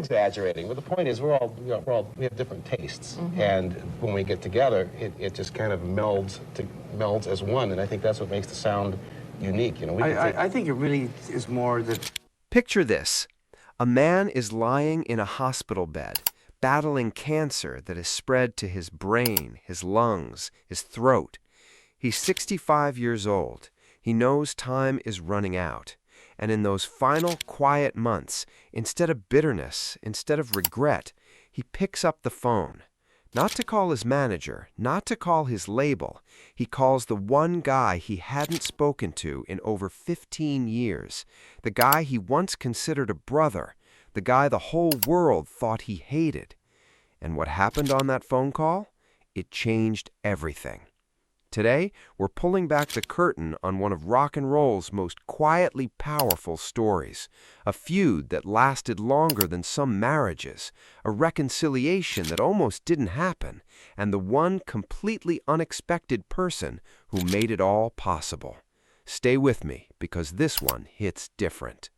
exaggerating, but the point is we have different tastes, and when we get together, it just kind of melds as one, and I think that's what makes the sound unique. You know, I think it really is more that. Picture this. A man is lying in a hospital bed, battling cancer that has spread to his brain, his lungs, his throat. He's 65 years old. He knows time is running out. And in those final quiet months, instead of bitterness, instead of regret, he picks up the phone. Not to call his manager, not to call his label. He calls the one guy he hadn't spoken to in over 15 years, the guy he once considered a brother, the guy the whole world thought he hated. And what happened on that phone call? It changed everything. Today, we're pulling back the curtain on one of rock and roll's most quietly powerful stories, a feud that lasted longer than some marriages, a reconciliation that almost didn't happen, and the one completely unexpected person who made it all possible. Stay with me, because this one hits different.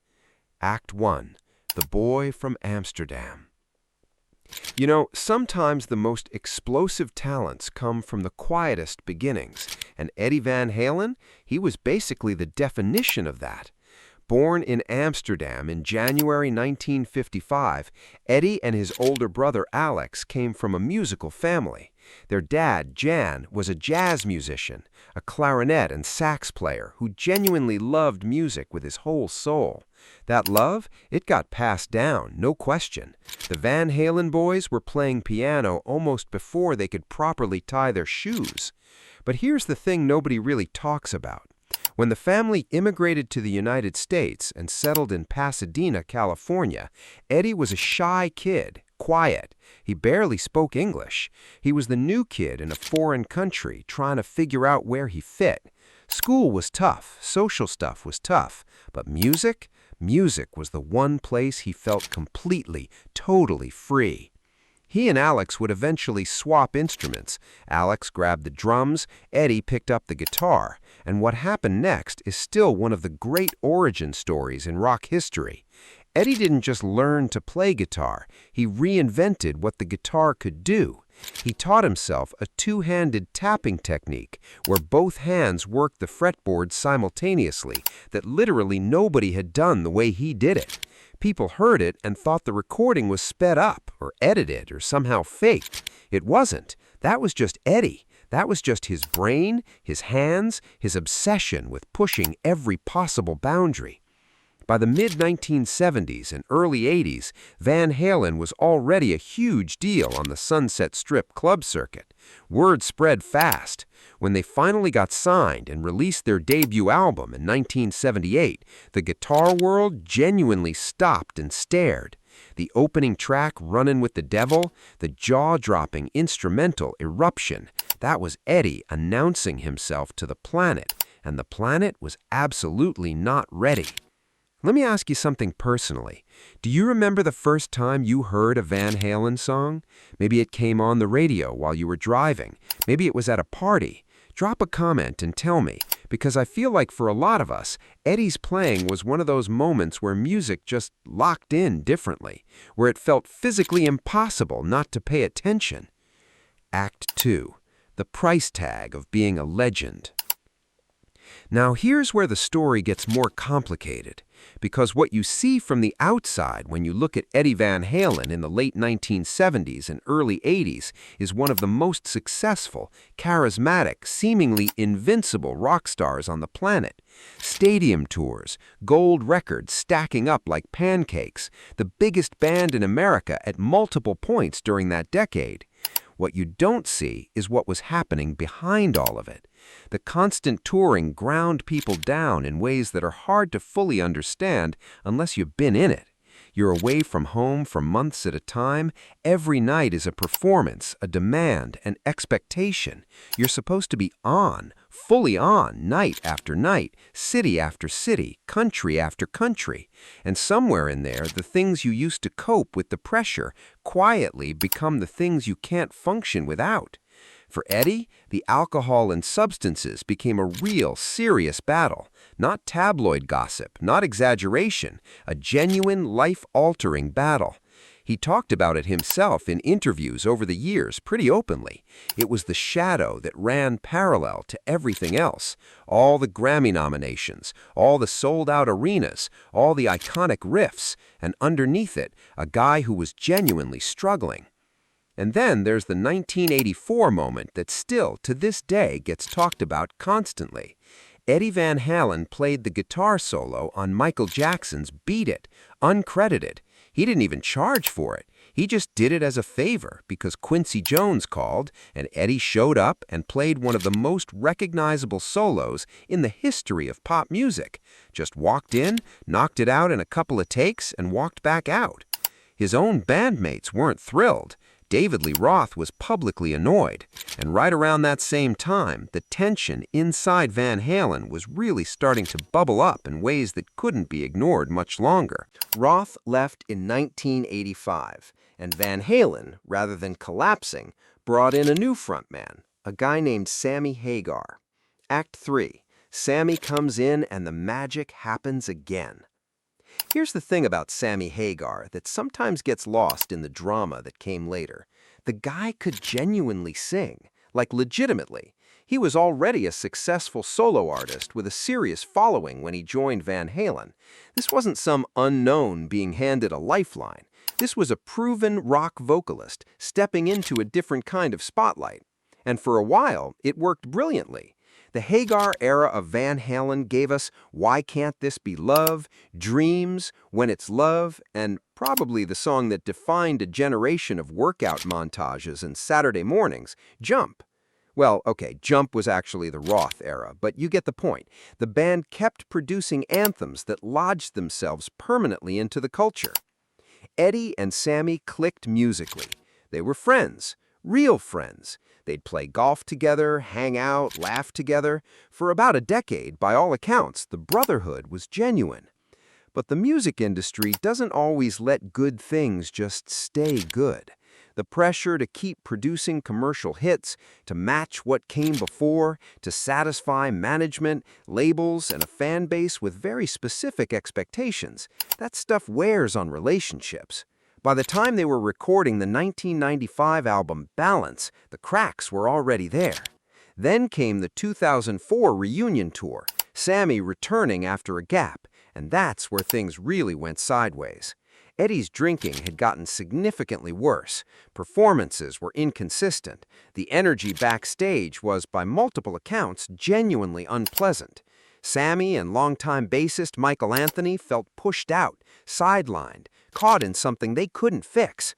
Act 1, The Boy from Amsterdam. You know, sometimes the most explosive talents come from the quietest beginnings, and Eddie Van Halen, he was basically the definition of that. Born in Amsterdam in January 1955, Eddie and his older brother Alex came from a musical family. Their dad, Jan, was a jazz musician, a clarinet and sax player who genuinely loved music with his whole soul. That love, it got passed down, no question. The Van Halen boys were playing piano almost before they could properly tie their shoes. But here's the thing nobody really talks about. When the family immigrated to the United States and settled in Pasadena, California, Eddie was a shy kid, quiet. He barely spoke English. He was the new kid in a foreign country trying to figure out where he fit. School was tough, social stuff was tough, but music was the one place he felt completely, totally free. He and Alex would eventually swap instruments. Alex grabbed the drums, Eddie picked up the guitar, and what happened next is still one of the great origin stories in rock history. Eddie didn't just learn to play guitar, he reinvented what the guitar could do. He taught himself a two-handed tapping technique where both hands worked the fretboard simultaneously that literally nobody had done the way he did it. People heard it and thought the recording was sped up or edited or somehow faked. It wasn't. That was just Eddie. That was just his brain, his hands, his obsession with pushing every possible boundary. By the mid-1970s and early 80s, Van Halen was already a huge deal on the Sunset Strip club circuit. Word spread fast. When they finally got signed and released their debut album in 1978, the guitar world genuinely stopped and stared. The opening track, Runnin' with the Devil, the jaw-dropping instrumental Eruption, that was Eddie announcing himself to the planet, and the planet was absolutely not ready. Let me ask you something personally. Do you remember the first time you heard a Van Halen song? Maybe it came on the radio while you were driving. Maybe it was at a party. Drop a comment and tell me, because I feel like for a lot of us, Eddie's playing was one of those moments where music just locked in differently, where it felt physically impossible not to pay attention. Act 2. The price tag of being a legend. Now here's where the story gets more complicated, because what you see from the outside when you look at Eddie Van Halen in the late 1970s and early 80s is one of the most successful, charismatic, seemingly invincible rock stars on the planet. Stadium tours, gold records stacking up like pancakes, the biggest band in America at multiple points during that decade. What you don't see is what was happening behind all of it. The constant touring ground people down in ways that are hard to fully understand unless you've been in it. You're away from home for months at a time. Every night is a performance, a demand, an expectation. You're supposed to be on, fully on, night after night, city after city, country after country. And somewhere in there, the things you used to cope with the pressure quietly become the things you can't function without. For Eddie, the alcohol and substances became a real, serious battle. Not tabloid gossip, not exaggeration, a genuine, life-altering battle. He talked about it himself in interviews over the years pretty openly. It was the shadow that ran parallel to everything else. All the Grammy nominations, all the sold-out arenas, all the iconic riffs, and underneath it, a guy who was genuinely struggling. And then there's the 1984 moment that still, to this day, gets talked about constantly. Eddie Van Halen played the guitar solo on Michael Jackson's Beat It, uncredited. He didn't even charge for it. He just did it as a favor because Quincy Jones called, and Eddie showed up and played one of the most recognizable solos in the history of pop music. Just walked in, knocked it out in a couple of takes, and walked back out. His own bandmates weren't thrilled. David Lee Roth was publicly annoyed, and right around that same time, the tension inside Van Halen was really starting to bubble up in ways that couldn't be ignored much longer. Roth left in 1985, and Van Halen, rather than collapsing, brought in a new frontman, a guy named Sammy Hagar. Act 3. Sammy comes in and the magic happens again. Here's the thing about Sammy Hagar that sometimes gets lost in the drama that came later. The guy could genuinely sing, like legitimately. He was already a successful solo artist with a serious following when he joined Van Halen. This wasn't some unknown being handed a lifeline. This was a proven rock vocalist stepping into a different kind of spotlight. And for a while, it worked brilliantly. The Hagar era of Van Halen gave us Why Can't This Be Love, Dreams, When It's Love, and probably the song that defined a generation of workout montages and Saturday mornings, Jump. Well, okay, Jump was actually the Roth era, but you get the point. The band kept producing anthems that lodged themselves permanently into the culture. Eddie and Sammy clicked musically. They were friends, real friends. They'd play golf together, hang out, laugh together. For about a decade, by all accounts, the brotherhood was genuine. But the music industry doesn't always let good things just stay good. The pressure to keep producing commercial hits, to match what came before, to satisfy management, labels, and a fan base with very specific expectations, that stuff wears on relationships. By the time they were recording the 1995 album Balance, the cracks were already there. Then came the 2004 reunion tour, Sammy returning after a gap, and that's where things really went sideways. Eddie's drinking had gotten significantly worse. Performances were inconsistent. The energy backstage was, by multiple accounts, genuinely unpleasant. Sammy and longtime bassist Michael Anthony felt pushed out, sidelined, caught in something they couldn't fix.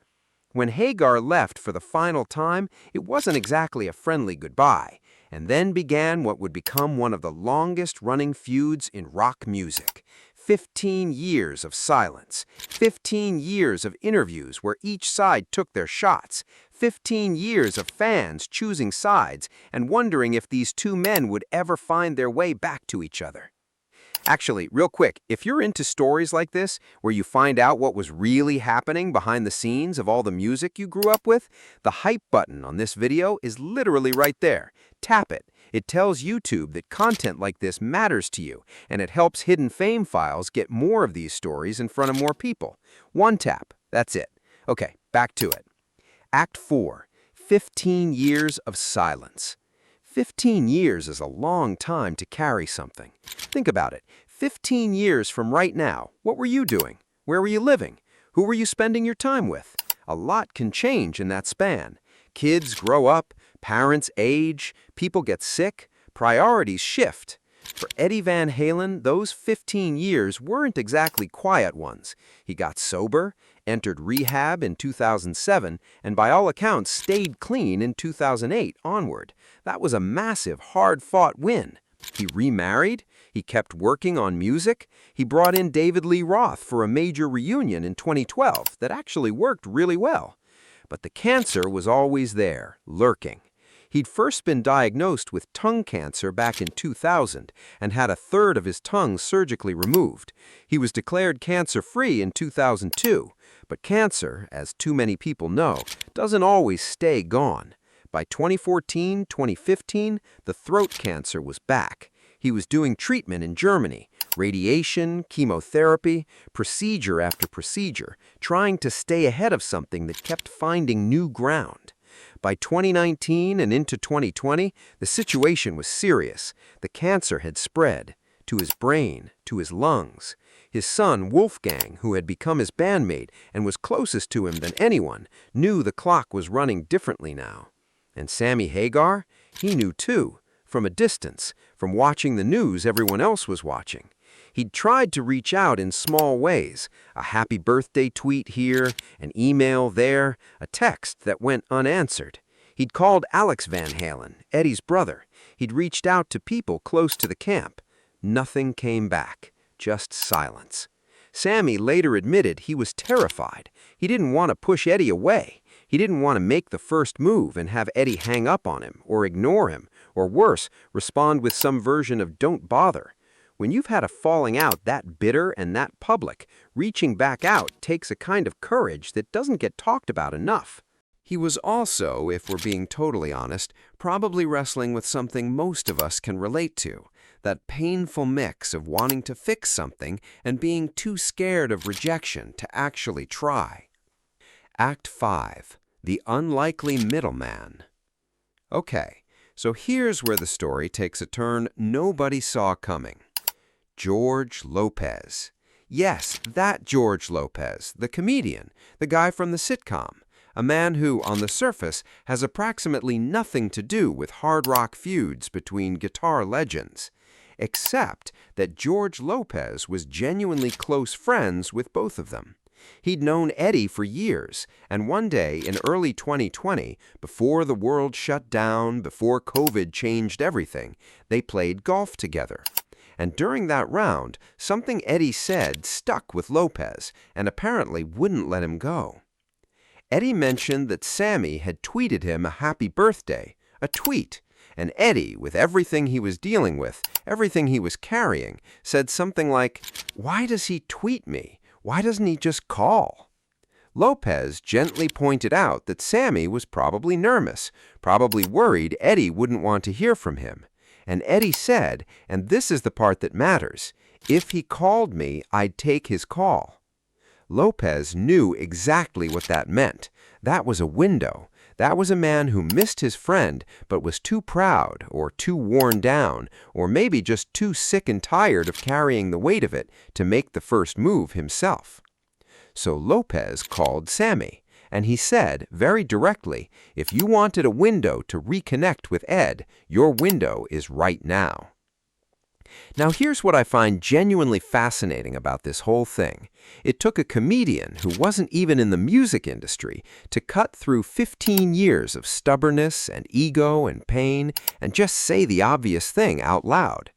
When Hagar left for the final time, it wasn't exactly a friendly goodbye, and then began what would become one of the longest-running feuds in rock music. 15 years of silence, 15 years of interviews where each side took their shots, 15 years of fans choosing sides and wondering if these two men would ever find their way back to each other. Actually, real quick, if you're into stories like this, where you find out what was really happening behind the scenes of all the music you grew up with, the hype button on this video is literally right there. Tap it. It tells YouTube that content like this matters to you, and it helps Hidden Fame Files get more of these stories in front of more people. One tap. That's it. Okay, back to it. Act 4. 15 years of silence. 15 years is a long time to carry something. Think about it. 15 years from right now, what were you doing? Where were you living? Who were you spending your time with? A lot can change in that span. Kids grow up, parents age, people get sick, priorities shift. For Eddie Van Halen, those 15 years weren't exactly quiet ones. He got sober, entered rehab in 2007, and by all accounts stayed clean in 2008 onward. That was a massive, hard-fought win. He remarried, he kept working on music, he brought in David Lee Roth for a major reunion in 2012 that actually worked really well. But the cancer was always there, lurking. He'd first been diagnosed with tongue cancer back in 2000 and had a third of his tongue surgically removed. He was declared cancer-free in 2002, but cancer, as too many people know, doesn't always stay gone. By 2014, 2015, the throat cancer was back. He was doing treatment in Germany, radiation, chemotherapy, procedure after procedure, trying to stay ahead of something that kept finding new ground. By 2019 and into 2020, the situation was serious. The cancer had spread to his brain, to his lungs. His son, Wolfgang, who had become his bandmate and was closest to him than anyone, knew the clock was running differently now. And Sammy Hagar? He knew too, from a distance, from watching the news everyone else was watching. He'd tried to reach out in small ways, a happy birthday tweet here, an email there, a text that went unanswered. He'd called Alex Van Halen, Eddie's brother. He'd reached out to people close to the camp. Nothing came back, just silence. Sammy later admitted he was terrified. He didn't want to push Eddie away. He didn't want to make the first move and have Eddie hang up on him or ignore him, or worse, respond with some version of "don't bother." When you've had a falling out that bitter and that public, reaching back out takes a kind of courage that doesn't get talked about enough. He was also, if we're being totally honest, probably wrestling with something most of us can relate to, that painful mix of wanting to fix something and being too scared of rejection to actually try. Act 5. The Unlikely Middleman. Okay, so here's where the story takes a turn nobody saw coming. George Lopez. Yes, that George Lopez, the comedian, the guy from the sitcom, a man who, on the surface, has approximately nothing to do with hard rock feuds between guitar legends, except that George Lopez was genuinely close friends with both of them. He'd known Eddie for years, and one day in early 2020, before the world shut down, before COVID changed everything, they played golf together. And during that round, something Eddie said stuck with Lopez and apparently wouldn't let him go. Eddie mentioned that Sammy had tweeted him a happy birthday, a tweet, and Eddie, with everything he was dealing with, everything he was carrying, said something like, "Why does he tweet me? Why doesn't he just call?" Lopez gently pointed out that Sammy was probably nervous, probably worried Eddie wouldn't want to hear from him. And Eddie said, and this is the part that matters, "If he called me, I'd take his call." Lopez knew exactly what that meant. That was a window. That was a man who missed his friend, but was too proud, or too worn down, or maybe just too sick and tired of carrying the weight of it to make the first move himself. So Lopez called Sammy, and he said very directly, if you wanted a window to reconnect with Ed, your window is right now. Now here's what I find genuinely fascinating about this whole thing. It took a comedian who wasn't even in the music industry to cut through 15 years of stubbornness and ego and pain and just say the obvious thing out loud.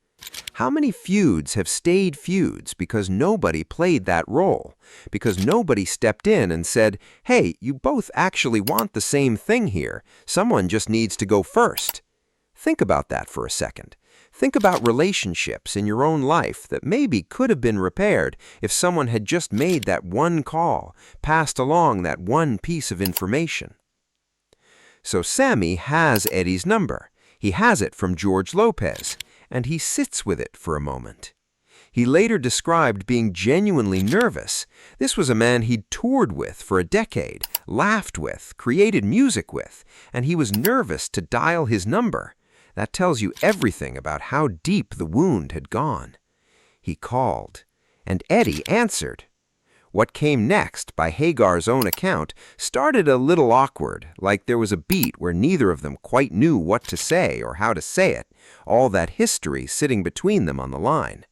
How many feuds have stayed feuds because nobody played that role? Because nobody stepped in and said, hey, you both actually want the same thing here. Someone just needs to go first. Think about that for a second. Think about relationships in your own life that maybe could have been repaired if someone had just made that one call, passed along that one piece of information. So Sammy has Eddie's number. He has it from George Lopez, and he sits with it for a moment. He later described being genuinely nervous. This was a man he'd toured with for a decade, laughed with, created music with, and he was nervous to dial his number. That tells you everything about how deep the wound had gone. He called, and Eddie answered. What came next, by Hagar's own account, started a little awkward, like there was a beat where neither of them quite knew what to say or how to say it, all that history sitting between them on the line.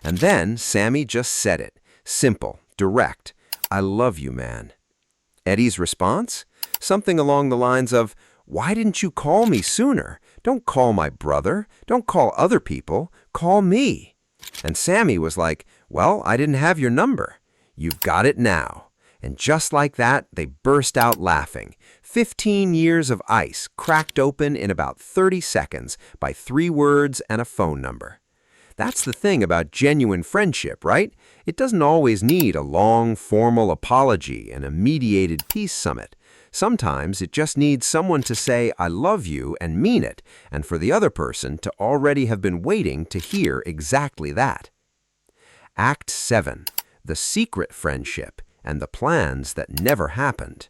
And then Sammy just said it, simple, direct, "I love you, man." Eddie's response? Something along the lines of, "Why didn't you call me sooner? Don't call my brother. Don't call other people. Call me." And Sammy was like, "Well, I didn't have your number. You've got it now." And just like that, they burst out laughing. 15 years of ice cracked open in about 30 seconds by 3 words and a phone number. That's the thing about genuine friendship, right? It doesn't always need a long, formal apology and a mediated peace summit. Sometimes it just needs someone to say, "I love you," and mean it, and for the other person to already have been waiting to hear exactly that. Act 7. The secret friendship and the plans that never happened.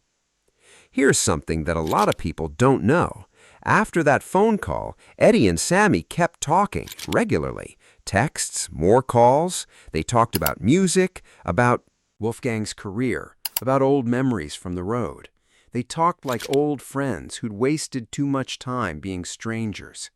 Here's something that a lot of people don't know. After that phone call, Eddie and Sammy kept talking regularly. Texts, more calls. They talked about music, about Wolfgang's career, about old memories from the road. They talked like old friends who'd wasted too much time being strangers.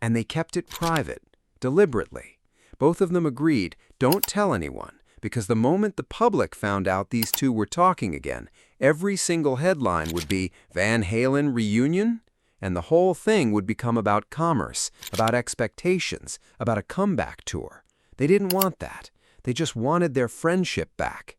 And they kept it private, deliberately. Both of them agreed, don't tell anyone, because the moment the public found out these two were talking again, every single headline would be Van Halen reunion, and the whole thing would become about commerce, about expectations, about a comeback tour. They didn't want that. They just wanted their friendship back.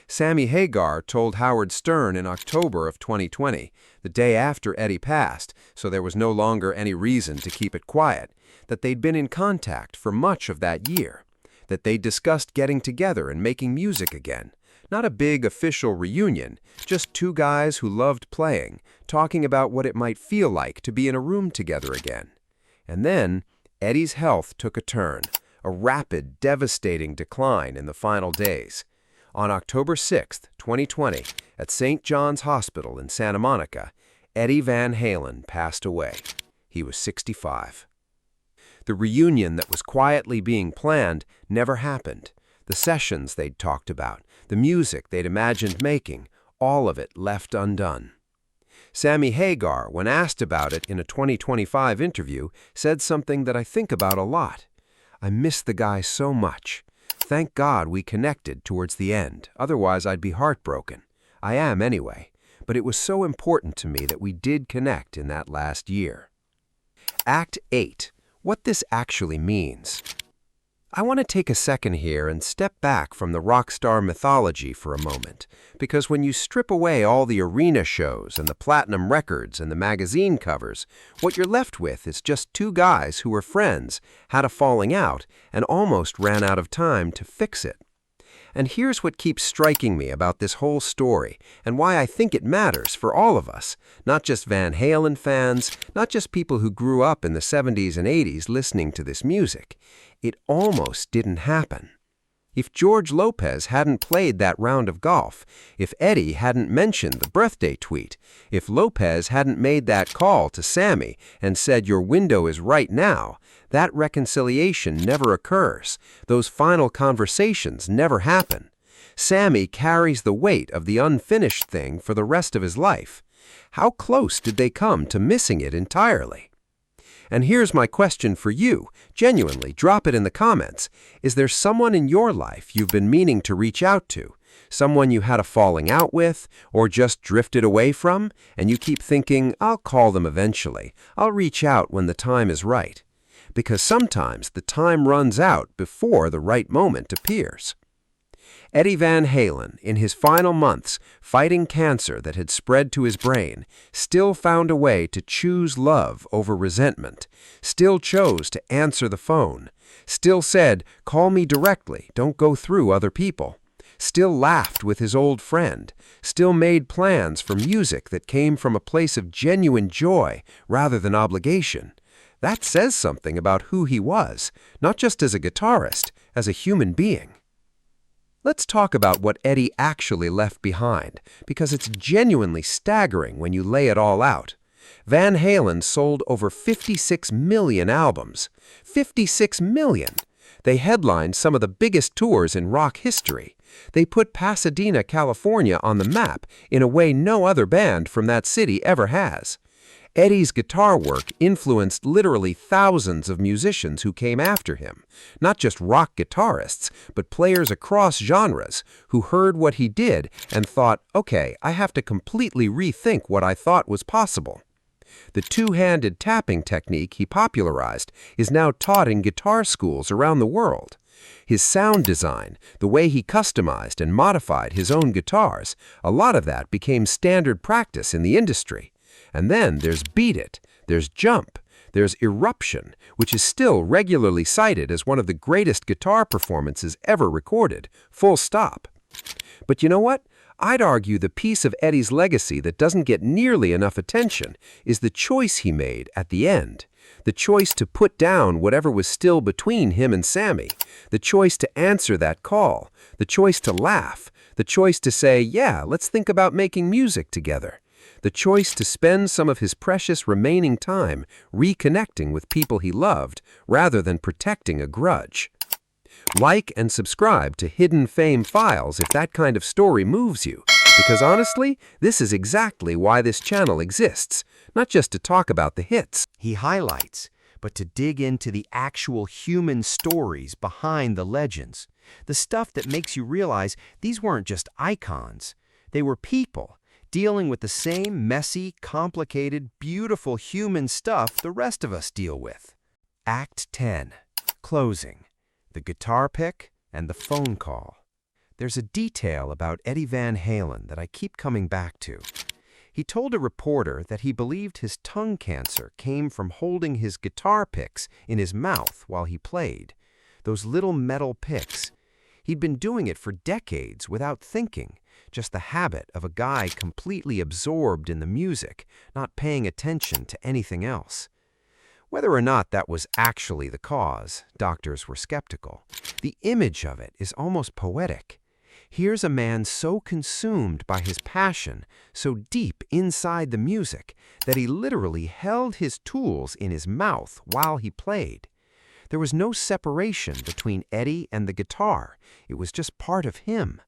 Sammy Hagar told Howard Stern in October of 2020, the day after Eddie passed, so there was no longer any reason to keep it quiet, that they'd been in contact for much of that year, that they'd discussed getting together and making music again. Not a big official reunion, just two guys who loved playing, talking about what it might feel like to be in a room together again. And then, Eddie's health took a turn, a rapid, devastating decline in the final days. On October 6, 2020, at St. John's Hospital in Santa Monica, Eddie Van Halen passed away. He was 65. The reunion that was quietly being planned never happened. The sessions they'd talked about, the music they'd imagined making, all of it left undone. Sammy Hagar, when asked about it in a 2025 interview, said something that I think about a lot. "I miss the guy so much. Thank God we connected towards the end, otherwise I'd be heartbroken. I am anyway, but it was so important to me that we did connect in that last year." Act 8. What this actually means. I want to take a second here and step back from the rock star mythology for a moment, because when you strip away all the arena shows and the platinum records and the magazine covers, what you're left with is just two guys who were friends, had a falling out, and almost ran out of time to fix it. And here's what keeps striking me about this whole story, and why I think it matters for all of us, not just Van Halen fans, not just people who grew up in the 70s and 80s listening to this music. It almost didn't happen. If George Lopez hadn't played that round of golf, if Eddie hadn't mentioned the birthday tweet, if Lopez hadn't made that call to Sammy and said, "Your window is right now," that reconciliation never occurs. Those final conversations never happen. Sammy carries the weight of the unfinished thing for the rest of his life. How close did they come to missing it entirely? And here's my question for you. Genuinely, drop it in the comments. Is there someone in your life you've been meaning to reach out to? Someone you had a falling out with, or just drifted away from, and you keep thinking, "I'll call them eventually. I'll reach out when the time is right." Because sometimes the time runs out before the right moment appears. Eddie Van Halen, in his final months, fighting cancer that had spread to his brain, still found a way to choose love over resentment, still chose to answer the phone, still said, "Call me directly, don't go through other people," still laughed with his old friend, still made plans for music that came from a place of genuine joy rather than obligation. That says something about who he was, not just as a guitarist, as a human being. Let's talk about what Eddie actually left behind, because it's genuinely staggering when you lay it all out. Van Halen sold over 56 million albums. 56 million! They headlined some of the biggest tours in rock history. They put Pasadena, California on the map in a way no other band from that city ever has. Eddie's guitar work influenced literally thousands of musicians who came after him, not just rock guitarists, but players across genres who heard what he did and thought, "Okay, I have to completely rethink what I thought was possible." The two-handed tapping technique he popularized is now taught in guitar schools around the world. His sound design, the way he customized and modified his own guitars, a lot of that became standard practice in the industry. And then there's Beat It, there's Jump, there's Eruption, which is still regularly cited as one of the greatest guitar performances ever recorded, full stop. But you know what? I'd argue the piece of Eddie's legacy that doesn't get nearly enough attention is the choice he made at the end. The choice to put down whatever was still between him and Sammy. The choice to answer that call. The choice to laugh. The choice to say, yeah, let's think about making music together. The choice to spend some of his precious remaining time reconnecting with people he loved rather than protecting a grudge. Like and subscribe to Hidden Fame Files if that kind of story moves you, because honestly, this is exactly why this channel exists, not just to talk about the hits he highlights, but to dig into the actual human stories behind the legends, the stuff that makes you realize these weren't just icons. They were people dealing with the same messy, complicated, beautiful human stuff the rest of us deal with. Act 10. Closing. The guitar pick and the phone call. There's a detail about Eddie Van Halen that I keep coming back to. He told a reporter that he believed his tongue cancer came from holding his guitar picks in his mouth while he played. Those little metal picks. He'd been doing it for decades without thinking, just the habit of a guy completely absorbed in the music, not paying attention to anything else. Whether or not that was actually the cause, doctors were skeptical. The image of it is almost poetic. Here's a man so consumed by his passion, so deep inside the music, that he literally held his tools in his mouth while he played. There was no separation between Eddie and the guitar. It was just part of him.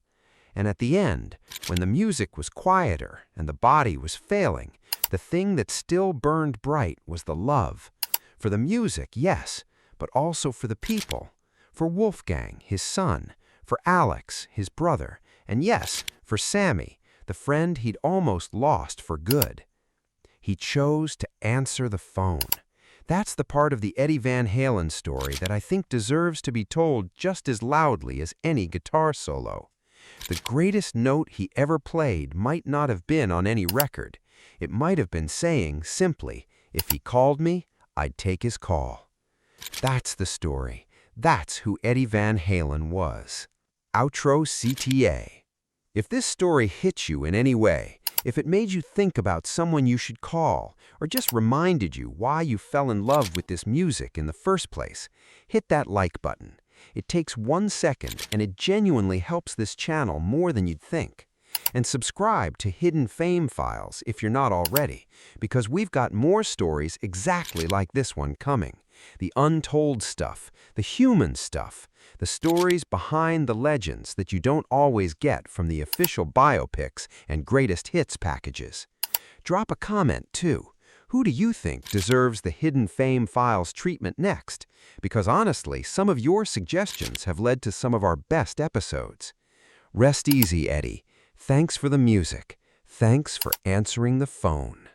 And at the end, when the music was quieter and the body was failing, the thing that still burned bright was the love. For the music, yes, but also for the people. For Wolfgang, his son. For Alex, his brother. And yes, for Sammy, the friend he'd almost lost for good. He chose to answer the phone. That's the part of the Eddie Van Halen story that I think deserves to be told just as loudly as any guitar solo. The greatest note he ever played might not have been on any record. It might have been saying, simply, if he called me, I'd take his call. That's the story. That's who Eddie Van Halen was. Outro CTA. If this story hit you in any way, if it made you think about someone you should call, or just reminded you why you fell in love with this music in the first place, hit that like button. It takes 1 second, and it genuinely helps this channel more than you'd think. And subscribe to Hidden Fame Files if you're not already, because we've got more stories exactly like this one coming. The untold stuff, the human stuff, the stories behind the legends that you don't always get from the official biopics and greatest hits packages. Drop a comment, too. Who do you think deserves the Hidden Fame Files treatment next? Because honestly, some of your suggestions have led to some of our best episodes. Rest easy, Eddie. Thanks for the music. Thanks for answering the phone.